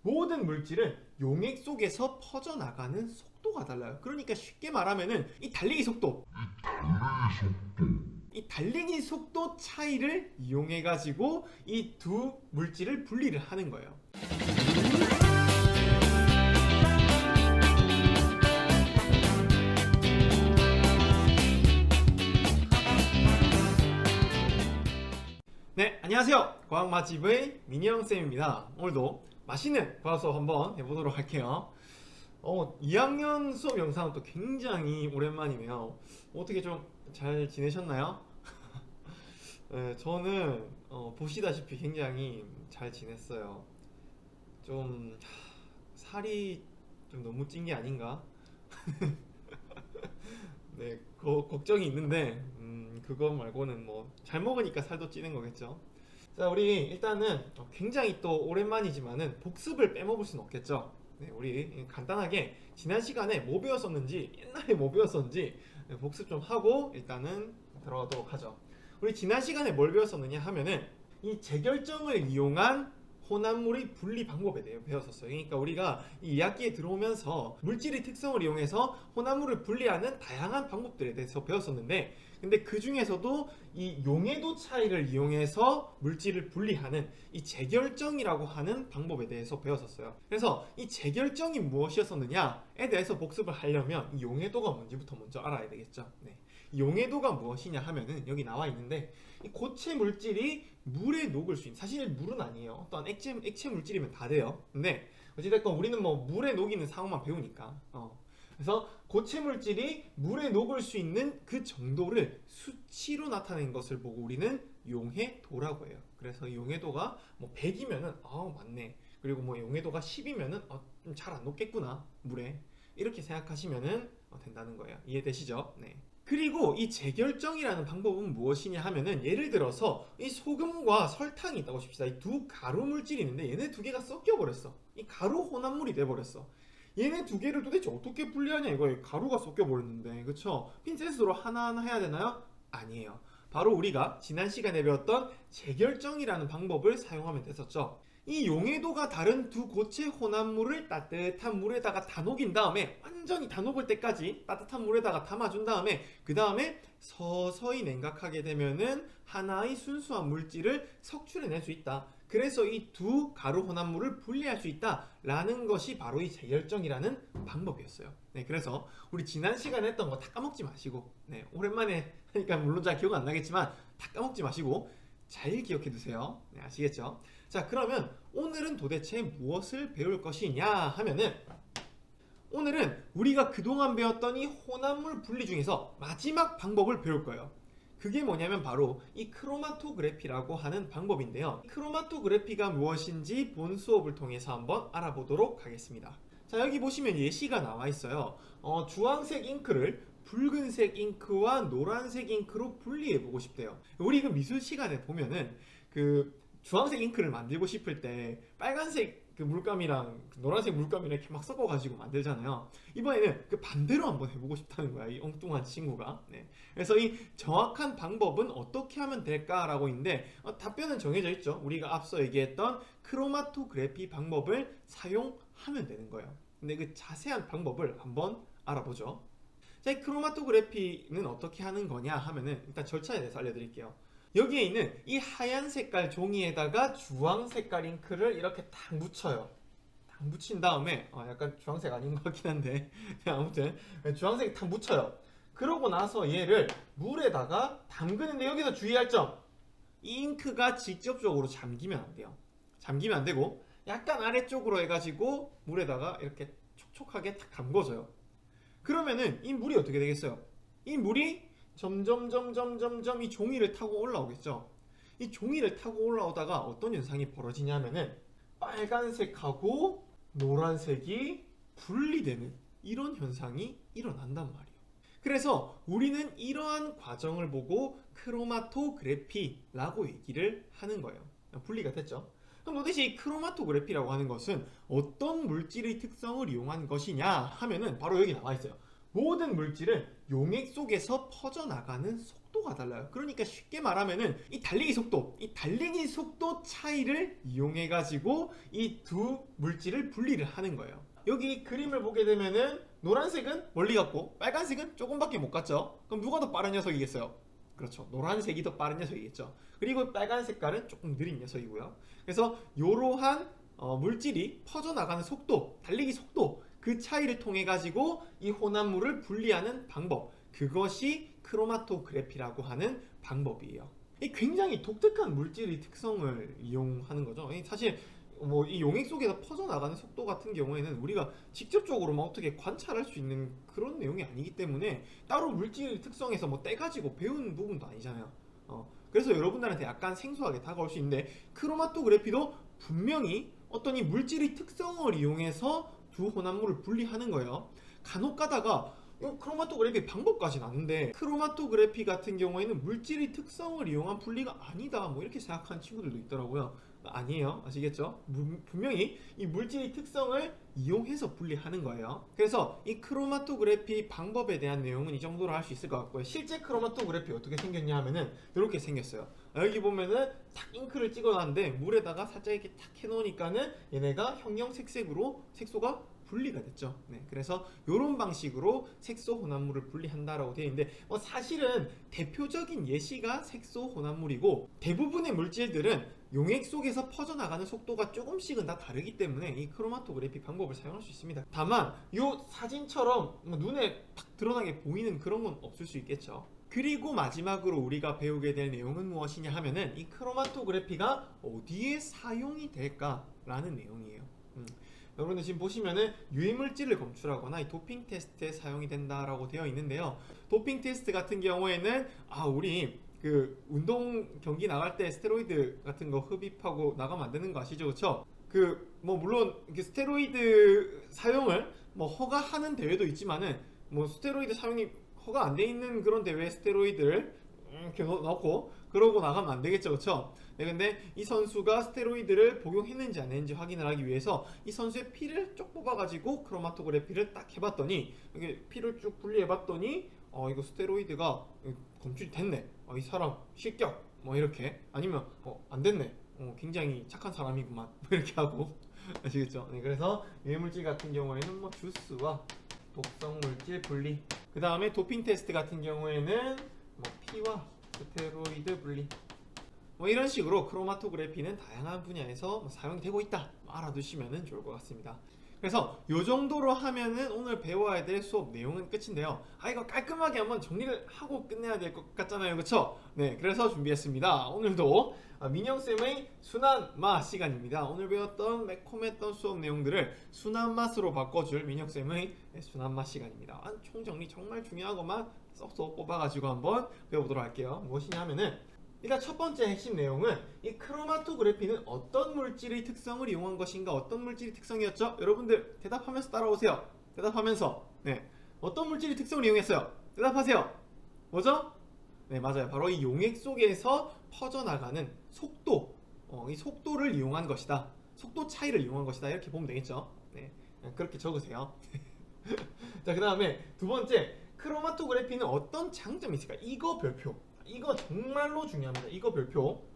모든 물질은 용액 속에서 퍼져나가는 속도가 달라요. 그러니까 쉽게 말하면은 이 달리기 속도 차이를 이용해 가지고 이 두 물질을 분리를 하는 거예요. 네, 안녕하세요. 과학 맛집의 민영쌤입니다. 오늘도 맛있는 과학 수업 한번 해보도록 할게요. 2학년 수업 영상은 또 굉장히 오랜만이네요. 어떻게 좀 잘 지내셨나요? 네, 저는 보시다시피 굉장히 잘 지냈어요. 좀 살이 좀 너무 찐 게 아닌가? 네, 걱정이 있는데 그거 말고는 뭐 잘 먹으니까 살도 찌는 거겠죠. 자, 우리 일단은 굉장히 또 오랜만이지만은 복습을 빼먹을 수는 없겠죠. 네, 우리 간단하게 지난 시간에 뭐 배웠었는지, 옛날에 뭐 배웠었는지 복습 좀 하고 일단은 들어가도록 하죠. 우리 지난 시간에 뭘 배웠었느냐 하면은 이 재결정을 이용한 혼합물의 분리 방법에 대해 배웠었어요. 그러니까 우리가 이 2학기에 들어오면서 물질의 특성을 이용해서 혼합물을 분리하는 다양한 방법들에 대해서 배웠었는데, 근데 그 중에서도 이 용해도 차이를 이용해서 물질을 분리하는 이 재결정이라고 하는 방법에 대해서 배웠었어요. 그래서 이 재결정이 무엇이었었느냐에 대해서 복습을 하려면 이 용해도가 뭔지부터 먼저 알아야 되겠죠. 네. 용해도가 무엇이냐 하면은 여기 나와 있는데, 이 고체 물질이 물에 녹을 수 있는, 사실 물은 아니에요. 또한 액체 물질이면 다 돼요. 근데 어찌됐건 우리는 뭐 물에 녹이는 상황만 배우니까 그래서 고체 물질이 물에 녹을 수 있는 그 정도를 수치로 나타낸 것을 보고 우리는 용해도라고 해요. 그래서 용해도가 뭐 100이면은 맞네. 그리고 뭐 용해도가 10이면은 좀 잘 안 녹겠구나 물에, 이렇게 생각하시면은 된다는 거예요. 이해되시죠? 네. 그리고 이 재결정이라는 방법은 무엇이냐 하면은, 예를 들어서 이 소금과 설탕이 있다고 칩시다. 이 두 가루 물질이 있는데 얘네 두 개가 섞여 버렸어. 이 가루 혼합물이 돼 버렸어. 얘네 두 개를 도대체 어떻게 분리하냐 이거예요. 가루가 섞여 버렸는데, 그쵸? 핀셋으로 하나하나 해야 되나요? 아니에요. 바로 우리가 지난 시간에 배웠던 재결정이라는 방법을 사용하면 됐었죠. 이 용해도가 다른 두 고체 혼합물을 따뜻한 물에다가 다 녹인 다음에, 완전히 다 녹을 때까지 따뜻한 물에다가 담아준 다음에, 그 다음에 서서히 냉각하게 되면은 하나의 순수한 물질을 석출해낼 수 있다. 그래서 이 두 가루 혼합물을 분리할 수 있다라는 것이 바로 이 재결정이라는 방법이었어요. 네, 그래서 우리 지난 시간에 했던 거 다 까먹지 마시고, 네, 오랜만에 하니까 물론 잘 기억 안 나겠지만 다 까먹지 마시고 잘 기억해 두세요. 네, 아시겠죠? 자, 그러면 오늘은 도대체 무엇을 배울 것이냐 하면은, 오늘은 우리가 그동안 배웠던 이 혼합물 분리 중에서 마지막 방법을 배울 거예요. 그게 뭐냐면 바로 이 크로마토그래피라고 하는 방법인데요. 크로마토그래피가 무엇인지 본 수업을 통해서 한번 알아보도록 하겠습니다. 자, 여기 보시면 예시가 나와 있어요. 주황색 잉크를 붉은색 잉크와 노란색 잉크로 분리해 보고 싶대요. 우리 그 미술 시간에 보면은 그 주황색 잉크를 만들고 싶을 때 빨간색 그 물감이랑 그 노란색 물감이랑 이렇게 막 섞어가지고 만들잖아요. 이번에는 그 반대로 한번 해보고 싶다는 거야, 이 엉뚱한 친구가. 네. 그래서 이 정확한 방법은 어떻게 하면 될까라고 있는데, 답변은 정해져 있죠. 우리가 앞서 얘기했던 크로마토그래피 방법을 사용하면 되는 거예요. 근데 그 자세한 방법을 한번 알아보죠. 자, 이 크로마토그래피는 어떻게 하는 거냐 하면은, 일단 절차에 대해서 알려드릴게요. 여기에 있는 이 하얀 색깔 종이에다가 주황 색깔 잉크를 이렇게 딱 묻혀요. 딱 묻힌 다음에 약간 주황색 아닌 것 같긴 한데 아무튼 주황색이 딱 묻혀요. 그러고 나서 얘를 물에다가 담그는데, 여기서 주의할 점, 이 잉크가 직접적으로 잠기면 안 돼요. 잠기면 안 되고 약간 아래쪽으로 해가지고 물에다가 이렇게 촉촉하게 탁 담궈줘요. 그러면은 이 물이 어떻게 되겠어요? 이 물이 점점 이 종이를 타고 올라오겠죠. 이 종이를 타고 올라오다가 어떤 현상이 벌어지냐면은 빨간색하고 노란색이 분리되는 이런 현상이 일어난단 말이에요. 그래서 우리는 이러한 과정을 보고 크로마토그래피라고 얘기를 하는 거예요. 분리가 됐죠. 그럼 도대체 이 크로마토그래피라고 하는 것은 어떤 물질의 특성을 이용한 것이냐 하면은 바로 여기 나와 있어요. 모든 물질은 용액 속에서 퍼져나가는 속도 속도가 달라요. 그러니까 쉽게 말하면은 이 달리기 속도 차이를 이용해 가지고 이 두 물질을 분리를 하는 거예요. 여기 그림을 보게 되면은 노란색은 멀리 갔고 빨간색은 조금밖에 못 갔죠. 그럼 누가 더 빠른 녀석이겠어요? 그렇죠. 노란색이 더 빠른 녀석이겠죠. 그리고 빨간 색깔은 조금 느린 녀석이고요. 그래서 이러한 물질이 퍼져나가는 속도, 달리기 속도, 그 차이를 통해 가지고 이 혼합물을 분리하는 방법, 그것이 크로마토그래피라고 하는 방법이에요. 이 굉장히 독특한 물질의 특성을 이용하는 거죠. 사실 뭐 이 용액 속에서 퍼져나가는 속도 같은 경우에는 우리가 직접적으로 막 어떻게 관찰할 수 있는 그런 내용이 아니기 때문에 따로 물질 특성에서 뭐 떼가지고 배우는 부분도 아니잖아요. 그래서 여러분들한테 약간 생소하게 다가올 수 있는데, 크로마토그래피도 분명히 어떤 이 물질의 특성을 이용해서 두 혼합물을 분리하는 거예요. 간혹 가다가 크로마토그래피 방법까지는 아는데 크로마토그래피 같은 경우에는 물질의 특성을 이용한 분리가 아니다 뭐 이렇게 생각하는 친구들도 있더라고요. 아니에요. 아시겠죠? 분명히 이 물질의 특성을 이용해서 분리하는 거예요. 그래서 이 크로마토그래피 방법에 대한 내용은 이 정도로 할 수 있을 것 같고요. 실제 크로마토그래피 어떻게 생겼냐 하면은 이렇게 생겼어요. 여기 보면은 탁 잉크를 찍어놨는데 물에다가 살짝 이렇게 탁 해놓으니까는 얘네가 형형색색으로 색소가 분리가 됐죠. 네, 그래서 이런 방식으로 색소 혼합물을 분리한다라고 되어 있는데 사실은 대표적인 예시가 색소 혼합물이고, 대부분의 물질들은 용액 속에서 퍼져나가는 속도가 조금씩은 다 다르기 때문에 이 크로마토그래피 방법을 사용할 수 있습니다. 다만 이 사진처럼 눈에 탁 드러나게 보이는 그런 건 없을 수 있겠죠. 그리고 마지막으로 우리가 배우게 될 내용은 무엇이냐 하면은 이 크로마토그래피가 어디에 사용이 될까라는 내용이에요. 여러분들 지금 보시면은 유해물질을 검출하거나 이 도핑 테스트에 사용이 된다라고 되어 있는데요. 도핑 테스트 같은 경우에는 우리 그 운동 경기 나갈 때 스테로이드 같은 거 흡입하고 나가면 안 되는 거 아시죠? 그렇죠? 뭐 물론 스테로이드 사용을 뭐 허가하는 대회도 있지만은 뭐 스테로이드 사용이 허가 안 돼 있는 그런 대회에 스테로이드를 이렇게 넣고 그러고 나가면 안 되겠죠, 그렇죠? 네, 근데 이 선수가 스테로이드를 복용했는지 안 했는지 확인을 하기 위해서 이 선수의 피를 쭉 뽑아가지고 크로마토그래피를 딱 해봤더니 이게 피를 쭉 분리해봤더니 이거 스테로이드가 검출이 됐네. 이 사람 실격. 뭐 이렇게 아니면 안 됐네. 굉장히 착한 사람이구만. 뭐 이렇게 하고 아시겠죠? 네, 그래서 유해물질 같은 경우에는 뭐 주스와 독성 물질 분리. 그 다음에 도핑 테스트 같은 경우에는 뭐 피와 스테로이드 분리. 뭐 이런 식으로 크로마토그래피는 다양한 분야에서 사용이 되고 있다. 알아두시면 좋을 것 같습니다. 그래서 이 정도로 하면은 오늘 배워야 될 수업 내용은 끝인데요. 이거 깔끔하게 한번 정리를 하고 끝내야 될 것 같잖아요, 그쵸? 네, 그래서 준비했습니다. 오늘도 민영쌤의 순한맛 시간입니다. 오늘 배웠던 매콤했던 수업 내용들을 순한맛으로 바꿔줄 민영쌤의 순한맛 시간입니다. 총정리 정말 중요한 것만 쏙쏙 뽑아가지고 한번 배워보도록 할게요. 무엇이냐 하면은 일단 첫 번째 핵심 내용은 이 크로마토그래피는 어떤 물질의 특성을 이용한 것인가, 어떤 물질의 특성이었죠? 여러분들 대답하면서 따라오세요. 대답하면서. 네, 어떤 물질의 특성을 이용했어요? 대답하세요. 뭐죠? 네, 맞아요. 바로 이 용액 속에서 퍼져나가는 속도, 이 속도를 이용한 것이다. 속도 차이를 이용한 것이다. 이렇게 보면 되겠죠? 네, 그렇게 적으세요. 자, 그 다음에 두 번째, 크로마토그래피는 어떤 장점이 있을까? 이거 별표. 이거 정말로 중요합니다. 이거 별표.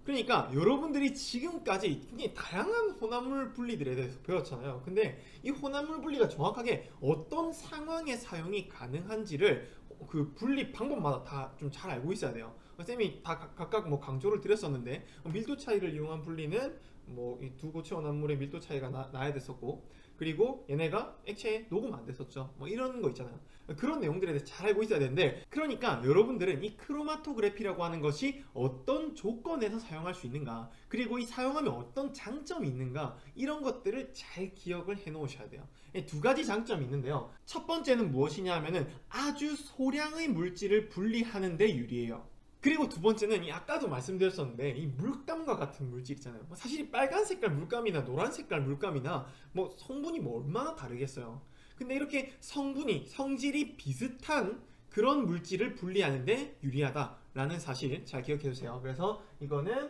그러니까 여러분들이 지금까지 굉장히 다양한 혼합물 분리들에 대해서 배웠잖아요. 근데 이 혼합물 분리가 정확하게 어떤 상황에 사용이 가능한지를 그 분리 방법마다 다 좀 잘 알고 있어야 돼요. 쌤이 다 각각 뭐 강조를 드렸었는데 밀도 차이를 이용한 분리는 뭐 이 두 고체 혼합물의 밀도 차이가 나야 됐었고, 그리고 얘네가 액체에 녹으면 안 됐었죠. 뭐 이런 거 있잖아요. 그런 내용들에 대해서 잘 알고 있어야 되는데, 그러니까 여러분들은 이 크로마토그래피라고 하는 것이 어떤 조건에서 사용할 수 있는가, 그리고 이 사용하면 어떤 장점이 있는가, 이런 것들을 잘 기억을 해 놓으셔야 돼요. 두 가지 장점이 있는데요. 첫 번째는 무엇이냐 하면은 아주 소량의 물질을 분리하는 데 유리해요. 그리고 두 번째는 아까도 말씀드렸었는데 이 물감과 같은 물질 있잖아요. 사실 빨간 색깔 물감이나 노란 색깔 물감이나 뭐 성분이 뭐 얼마나 다르겠어요. 근데 이렇게 성질이 비슷한 그런 물질을 분리하는데 유리하다라는 사실 잘 기억해 주세요. 그래서 이거는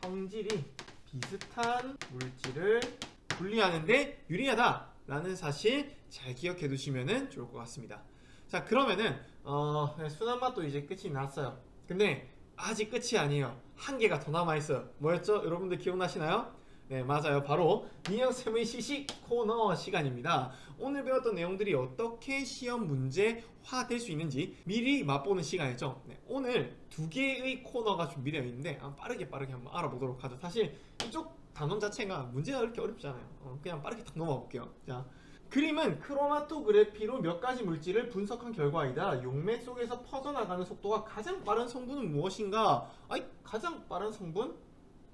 성질이 비슷한 물질을 분리하는데 유리하다라는 사실 잘 기억해 두시면 좋을 것 같습니다. 자, 그러면은 순한 맛도 이제 끝이 났어요. 근데 아직 끝이 아니에요. 한 개가 더 남아 있어요. 뭐였죠? 여러분들 기억나시나요? 네, 맞아요. 바로 민영쌤의 시식 코너 시간입니다. 오늘 배웠던 내용들이 어떻게 시험 문제화 될 수 있는지 미리 맛보는 시간이죠. 네, 오늘 두 개의 코너가 준비되어 있는데 빠르게 한번 알아보도록 하죠. 사실 이쪽 단원 자체가 문제가 그렇게 어렵잖아요. 그냥 빠르게 딱 넘어가 볼게요. 자, 그림은 크로마토그래피로 몇 가지 물질을 분석한 결과이다. 용맥 속에서 퍼져나가는 속도가 가장 빠른 성분은 무엇인가? 아이, 가장 빠른 성분?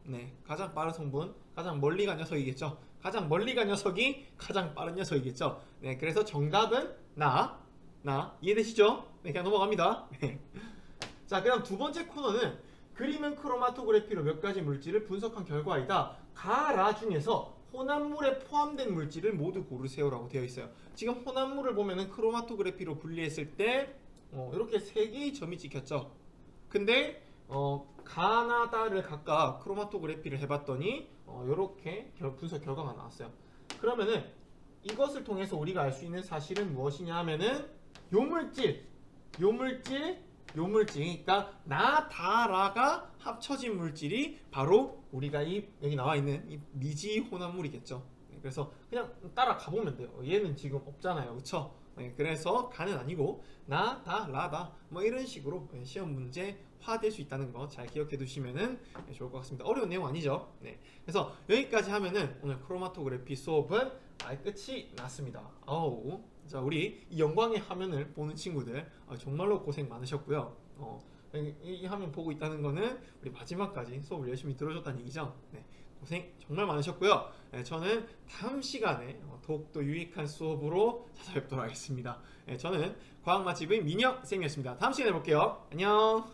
네, 가장 빠른 성분, 가장 멀리 간 녀석이겠죠. 가장 멀리 간 녀석이 가장 빠른 녀석이겠죠. 네, 그래서 정답은 나 이해되시죠? 네, 그냥 넘어갑니다. 네. 자, 그다음 두 번째 코너는 그림은 크로마토그래피로 몇 가지 물질을 분석한 결과이다. 가라 중에서 혼합물에 포함된 물질을 모두 고르세요라고 되어 있어요. 지금 혼합물을 보면은 크로마토그래피로 분리했을 때 이렇게 세 개의 점이 찍혔죠. 근데 가나다를 각각 크로마토그래피를 해봤더니 이렇게 분석 결과가 나왔어요. 그러면은 이것을 통해서 우리가 알 수 있는 사실은 무엇이냐 하면은 요물질, 그러니까 나다라가 합쳐진 물질이 바로 우리가 여기 나와 있는 이 미지 혼합물이겠죠. 네, 그래서 그냥 따라가 보면 돼요. 얘는 지금 없잖아요, 그렇죠? 네, 그래서 가는 아니고 나다, 라다 뭐 이런 식으로 시험 문제화될 수 있다는 거 잘 기억해 두시면은 좋을 것 같습니다. 어려운 내용 아니죠? 네, 그래서 여기까지 하면은 오늘 크로마토그래피 수업은 끝이 났습니다. 아우. 자, 우리 이 영광의 화면을 보는 친구들 정말로 고생 많으셨고요. 이 화면 보고 있다는 거는 우리 마지막까지 수업을 열심히 들어줬다는 얘기죠. 네, 고생 정말 많으셨고요. 네, 저는 다음 시간에 더욱더 유익한 수업으로 찾아뵙도록 하겠습니다. 네, 저는 과학 맛집의 민혁 쌤이었습니다. 다음 시간에 볼게요. 안녕.